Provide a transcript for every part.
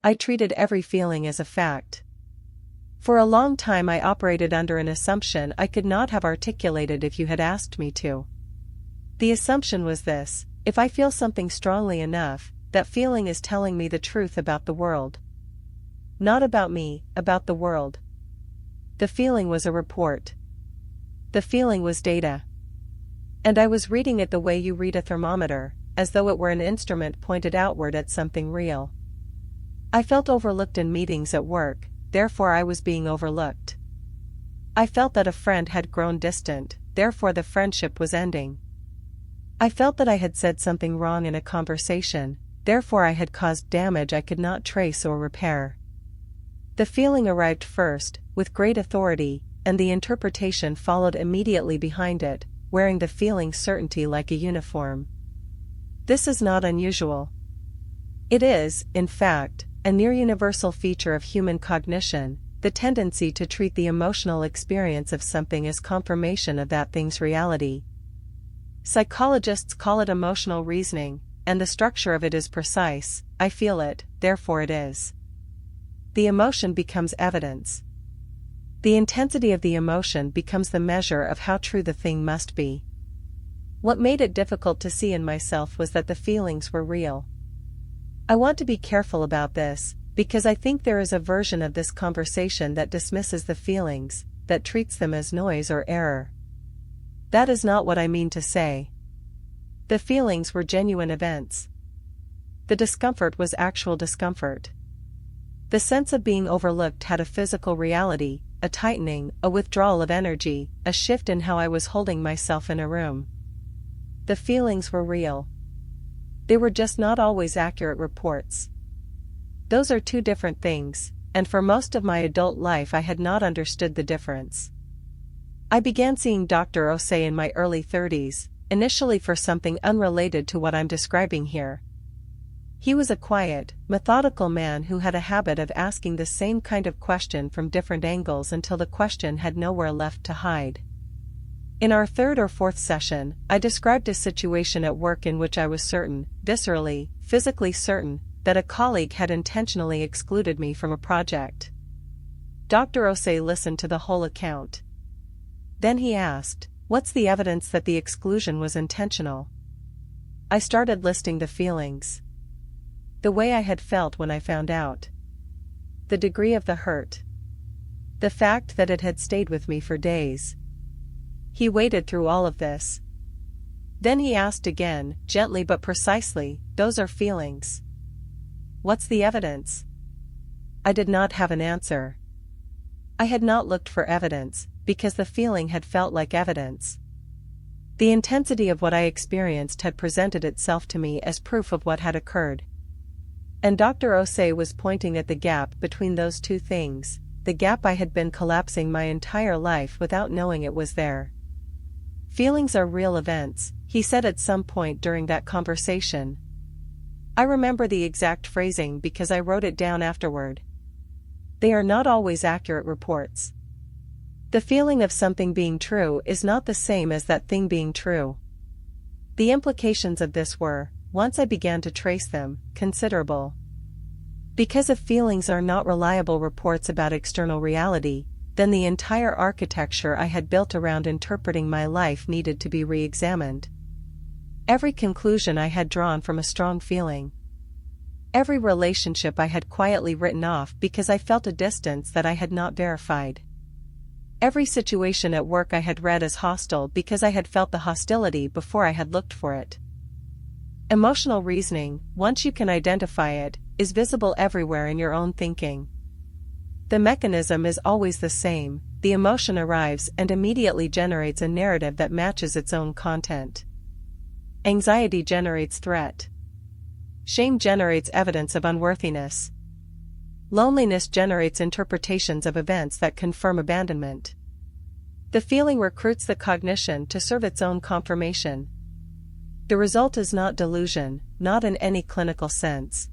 I treated every feeling as a fact. For a long time I operated under an assumption I could not have articulated if you had asked me to. The assumption was this: if I feel something strongly enough, that feeling is telling me the truth about the world. Not about me, about the world. The feeling was a report. The feeling was data. And I was reading it the way you read a thermometer, as though it were an instrument pointed outward at something real. I felt overlooked in meetings at work, therefore I was being overlooked. I felt that a friend had grown distant, therefore the friendship was ending. I felt that I had said something wrong in a conversation, therefore I had caused damage I could not trace or repair. The feeling arrived first, with great authority, and the interpretation followed immediately behind it, wearing the feeling's certainty like a uniform. This is not unusual. It is, in fact, a near-universal feature of human cognition, the tendency to treat the emotional experience of something as confirmation of that thing's reality. Psychologists call it emotional reasoning, and the structure of it is precise: I feel it, therefore it is. The emotion becomes evidence. The intensity of the emotion becomes the measure of how true the thing must be. What made it difficult to see in myself was that the feelings were real. I want to be careful about this, because I think there is a version of this conversation that dismisses the feelings, that treats them as noise or error. That is not what I mean to say. The feelings were genuine events. The discomfort was actual discomfort. The sense of being overlooked had a physical reality, a tightening, a withdrawal of energy, a shift in how I was holding myself in a room. The feelings were real. They were just not always accurate reports. Those are two different things, and for most of my adult life I had not understood the difference. I began seeing Dr. Osei in my early 30s, initially for something unrelated to what I'm describing here. He was a quiet, methodical man who had a habit of asking the same kind of question from different angles until the question had nowhere left to hide. In our third or fourth session, I described a situation at work in which I was certain, viscerally, physically certain, that a colleague had intentionally excluded me from a project. Dr. Osei listened to the whole account. Then he asked, "What's the evidence that the exclusion was intentional?" I started listing the feelings. The way I had felt when I found out. The degree of the hurt. The fact that it had stayed with me for days. He waded through all of this. Then he asked again, gently but precisely, "Those are feelings. What's the evidence?" I did not have an answer. I had not looked for evidence, because the feeling had felt like evidence. The intensity of what I experienced had presented itself to me as proof of what had occurred. And Dr. Osei was pointing at the gap between those two things, the gap I had been collapsing my entire life without knowing it was there. Feelings are real events, he said at some point during that conversation. I remember the exact phrasing because I wrote it down afterward. They are not always accurate reports. The feeling of something being true is not the same as that thing being true. The implications of this were, once I began to trace them, considerable. Because if feelings are not reliable reports about external reality, then the entire architecture I had built around interpreting my life needed to be re-examined. Every conclusion I had drawn from a strong feeling. Every relationship I had quietly written off because I felt a distance that I had not verified. Every situation at work I had read as hostile because I had felt the hostility before I had looked for it. Emotional reasoning, once you can identify it, is visible everywhere in your own thinking. The mechanism is always the same: the emotion arrives and immediately generates a narrative that matches its own content. Anxiety generates threat. Shame generates evidence of unworthiness. Loneliness generates interpretations of events that confirm abandonment. The feeling recruits the cognition to serve its own confirmation. The result is not delusion, not in any clinical sense.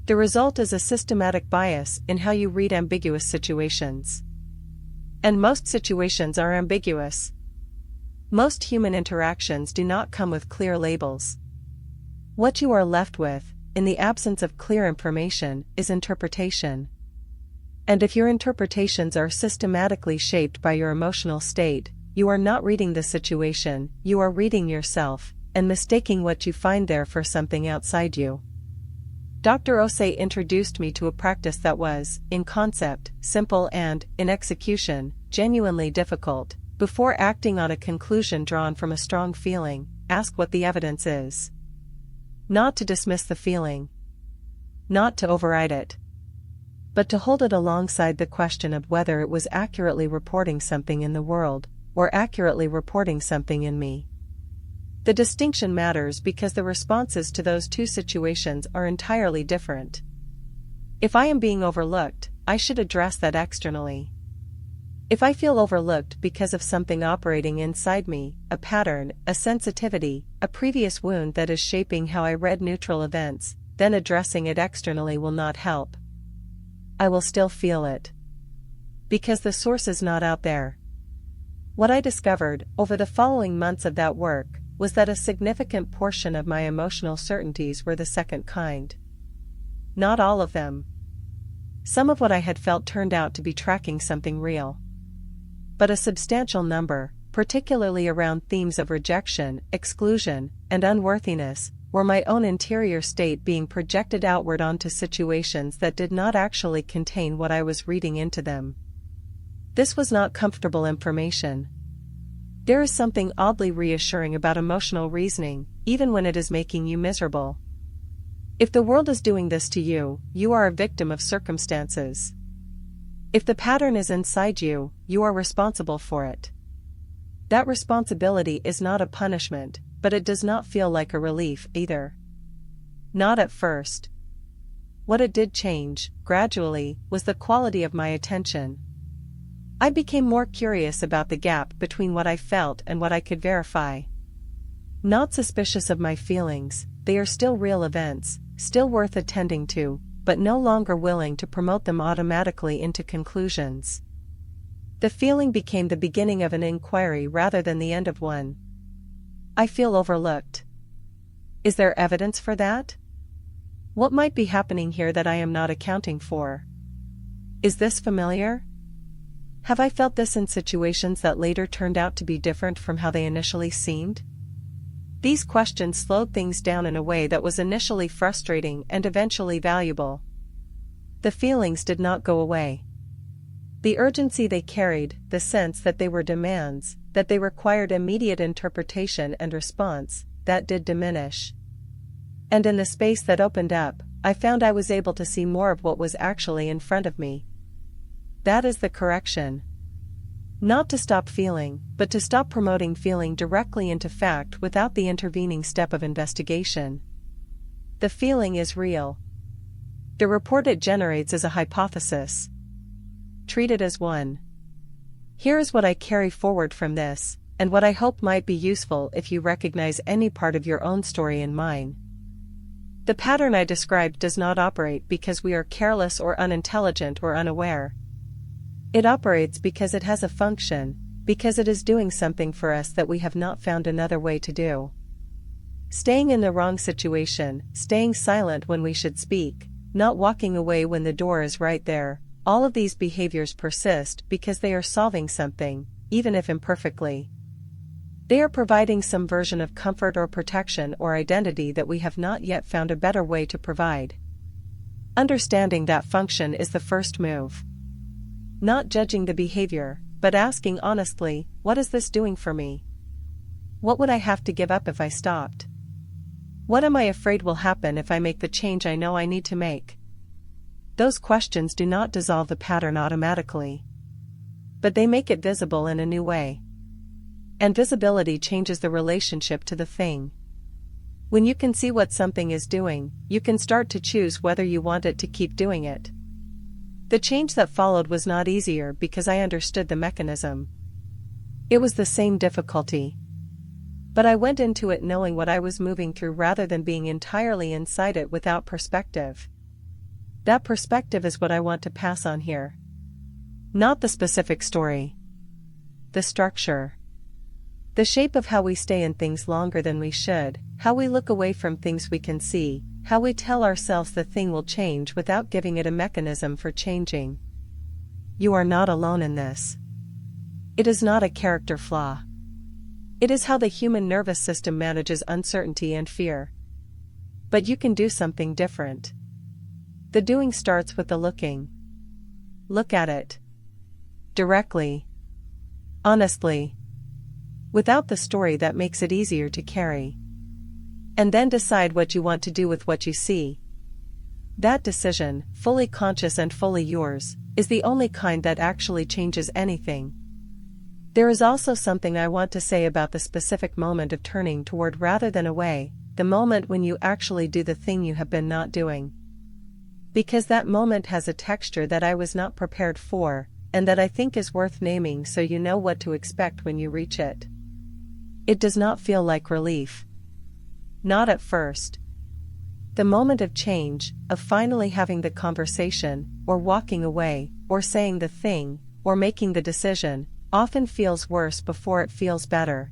The result is a systematic bias in how you read ambiguous situations. And most situations are ambiguous. Most human interactions do not come with clear labels. What you are left with, in the absence of clear information, is interpretation. And if your interpretations are systematically shaped by your emotional state, you are not reading the situation, you are reading yourself, and mistaking what you find there for something outside you. Dr. Osei introduced me to a practice that was, in concept, simple and, in execution, genuinely difficult. Before acting on a conclusion drawn from a strong feeling, ask what the evidence is. Not to dismiss the feeling. Not to override it. But to hold it alongside the question of whether it was accurately reporting something in the world, or accurately reporting something in me. The distinction matters because the responses to those two situations are entirely different. If I am being overlooked, I should address that externally. If I feel overlooked because of something operating inside me, a pattern, a sensitivity, a previous wound that is shaping how I read neutral events, then addressing it externally will not help. I will still feel it. Because the source is not out there. What I discovered, over the following months of that work, was that a significant portion of my emotional certainties were the second kind. Not all of them. Some of what I had felt turned out to be tracking something real. But a substantial number, particularly around themes of rejection, exclusion, and unworthiness, were my own interior state being projected outward onto situations that did not actually contain what I was reading into them. This was not comfortable information. There is something oddly reassuring about emotional reasoning, even when it is making you miserable. If the world is doing this to you, you are a victim of circumstances. If the pattern is inside you, you are responsible for it. That responsibility is not a punishment, but it does not feel like a relief either. Not at first. What it did change, gradually, was the quality of my attention. I became more curious about the gap between what I felt and what I could verify. Not suspicious of my feelings, they are still real events, still worth attending to, but no longer willing to promote them automatically into conclusions. The feeling became the beginning of an inquiry rather than the end of one. I feel overlooked. Is there evidence for that? What might be happening here that I am not accounting for? Is this familiar? Have I felt this in situations that later turned out to be different from how they initially seemed? These questions slowed things down in a way that was initially frustrating and eventually valuable. The feelings did not go away. The urgency they carried, the sense that they were demands, that they required immediate interpretation and response, that did diminish. And in the space that opened up, I found I was able to see more of what was actually in front of me. That is the correction. Not to stop feeling, but to stop promoting feeling directly into fact without the intervening step of investigation. The feeling is real. The report it generates is a hypothesis. Treat it as one. Here is what I carry forward from this, and what I hope might be useful if you recognize any part of your own story in mine. The pattern I described does not operate because we are careless or unintelligent or unaware. It operates because it has a function, because it is doing something for us that we have not found another way to do. Staying in the wrong situation, staying silent when we should speak, not walking away when the door is right there, all of these behaviors persist because they are solving something, even if imperfectly. They are providing some version of comfort or protection or identity that we have not yet found a better way to provide. Understanding that function is the first move. Not judging the behavior, but asking honestly, what is this doing for me? What would I have to give up if I stopped? What am I afraid will happen if I make the change I know I need to make? Those questions do not dissolve the pattern automatically. But they make it visible in a new way. And visibility changes the relationship to the thing. When you can see what something is doing, you can start to choose whether you want it to keep doing it. The change that followed was not easier because I understood the mechanism. It was the same difficulty. But I went into it knowing what I was moving through rather than being entirely inside it without perspective. That perspective is what I want to pass on here. Not the specific story. The structure. The shape of how we stay in things longer than we should, how we look away from things we can see, How we tell ourselves the thing will change without giving it a mechanism for changing. You are not alone in this. It is not a character flaw. It is how the human nervous system manages uncertainty and fear. But you can do something different. The doing starts with the looking. Look at it. Directly. Honestly. Without the story that makes it easier to carry. And then decide what you want to do with what you see. That decision, fully conscious and fully yours, is the only kind that actually changes anything. There is also something I want to say about the specific moment of turning toward rather than away, the moment when you actually do the thing you have been not doing. Because that moment has a texture that I was not prepared for, and that I think is worth naming so you know what to expect when you reach it. It does not feel like relief. Not at first. The moment of change, of finally having the conversation, or walking away, or saying the thing, or making the decision, often feels worse before it feels better.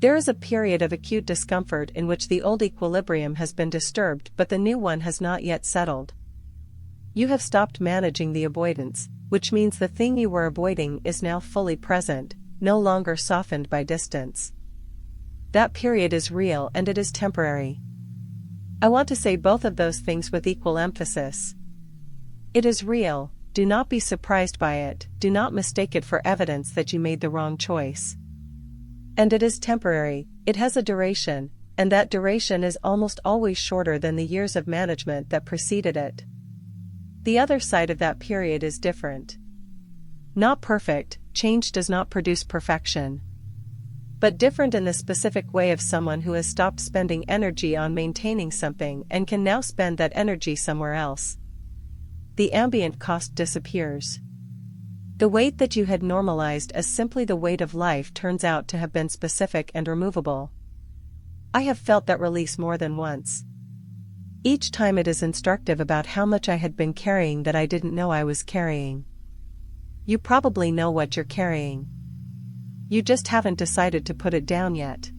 There is a period of acute discomfort in which the old equilibrium has been disturbed but the new one has not yet settled. You have stopped managing the avoidance, which means the thing you were avoiding is now fully present, no longer softened by distance. That period is real and it is temporary. I want to say both of those things with equal emphasis. It is real, do not be surprised by it, do not mistake it for evidence that you made the wrong choice. And it is temporary, it has a duration, and that duration is almost always shorter than the years of management that preceded it. The other side of that period is different. Not perfect, change does not produce perfection. But different in the specific way of someone who has stopped spending energy on maintaining something and can now spend that energy somewhere else. The ambient cost disappears. The weight that you had normalized as simply the weight of life turns out to have been specific and removable. I have felt that release more than once. Each time it is instructive about how much I had been carrying that I didn't know I was carrying. You probably know what you're carrying. You just haven't decided to put it down yet.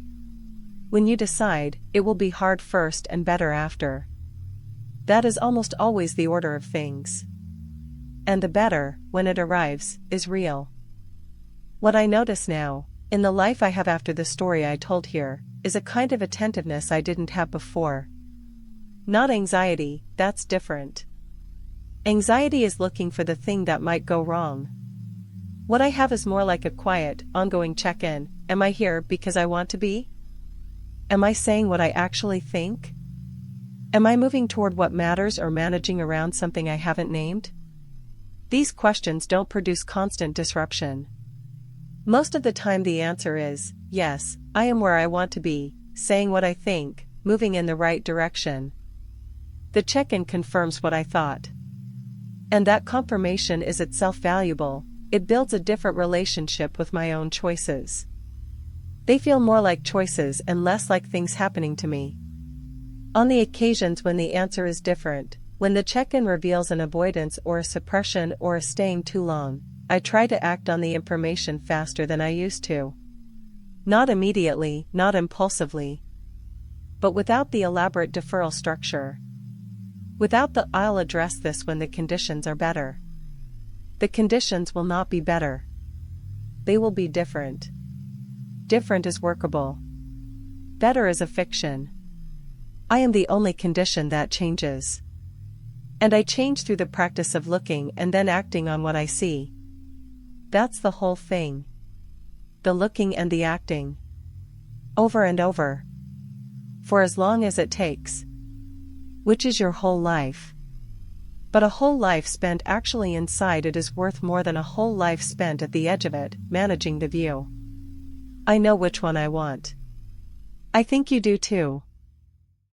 When you decide, it will be hard first and better after. That is almost always the order of things. And the better, when it arrives, is real. What I notice now, in the life I have after the story I told here, is a kind of attentiveness I didn't have before. Not anxiety, that's different. Anxiety is looking for the thing that might go wrong. What I have is more like a quiet, ongoing check-in. Am I here because I want to be? Am I saying what I actually think? Am I moving toward what matters or managing around something I haven't named? These questions don't produce constant disruption. Most of the time the answer is, yes, I am where I want to be, saying what I think, moving in the right direction. The check-in confirms what I thought. And that confirmation is itself valuable, it builds a different relationship with my own choices. They feel more like choices and less like things happening to me. On the occasions when the answer is different, when the check-in reveals an avoidance or a suppression or a staying too long, I try to act on the information faster than I used to. Not immediately, not impulsively. But without the elaborate deferral structure. Without the "I'll address this when the conditions are better." The conditions will not be better. They will be different. Different is workable. Better is a fiction. I am the only condition that changes. And I change through the practice of looking and then acting on what I see. That's the whole thing. The looking and the acting. Over and over. For as long as it takes. Which is your whole life. But a whole life spent actually inside it is worth more than a whole life spent at the edge of it, managing the view. I know which one I want. I think you do too.